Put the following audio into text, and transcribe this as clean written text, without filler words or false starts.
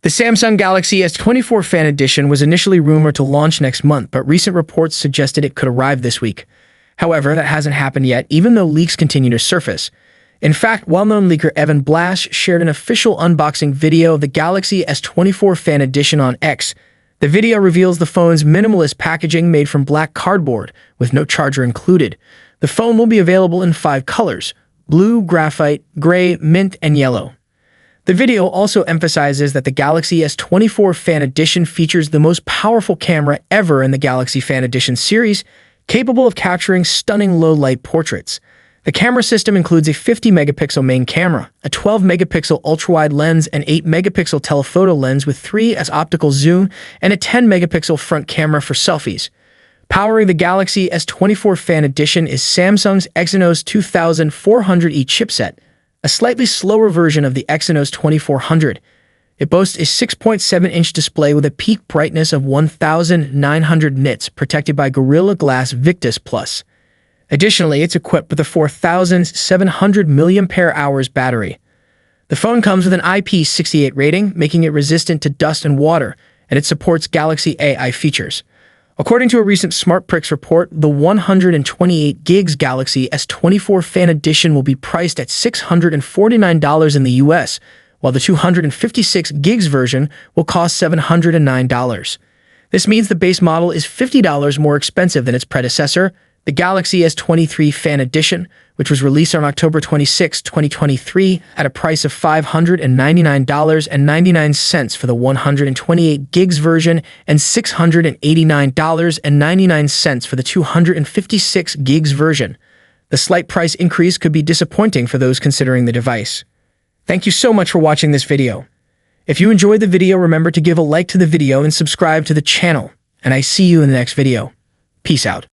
The Samsung Galaxy S24 Fan Edition was initially rumored to launch next month, but recent reports suggested it could arrive this week. However, that hasn't happened yet, even though leaks continue to surface. In fact, well-known leaker Evan Blass shared an official unboxing video of the Galaxy S24 Fan Edition on X. The video reveals the phone's minimalist packaging made from black cardboard, with no charger included. The phone will be available in 5 colors: blue, graphite, gray, mint, and yellow. The video also emphasizes that the Galaxy S24 Fan Edition features the most powerful camera ever in the Galaxy Fan Edition series, capable of capturing stunning low-light portraits. The camera system includes a 50-megapixel main camera, a 12-megapixel ultrawide lens, an 8-megapixel telephoto lens with 3x optical zoom, and a 10-megapixel front camera for selfies. Powering the Galaxy S24 Fan Edition is Samsung's Exynos 2400E chipset, a slightly slower version of the Exynos 2400. It boasts a 6.7-inch display with a peak brightness of 1900 nits, protected by Gorilla Glass Victus Plus. Additionally, it's equipped with a 4,700 mAh battery. The phone comes with an IP68 rating, making it resistant to dust and water, and it supports Galaxy AI features. According to a recent SmartPrix report, the 128 gigs Galaxy S24 Fan Edition will be priced at $649 in the US, while the 256 gigs version will cost $709. This means the base model is $50 more expensive than its predecessor, the Galaxy S23 Fan Edition, which was released on October 26, 2023, at a price of $599.99 for the 128 gigs version and $689.99 for the 256 gigs version. The slight price increase could be disappointing for those considering the device. Thank you so much for watching this video. If you enjoyed the video, remember to give a like to the video and subscribe to the channel, and I see you in the next video. Peace out.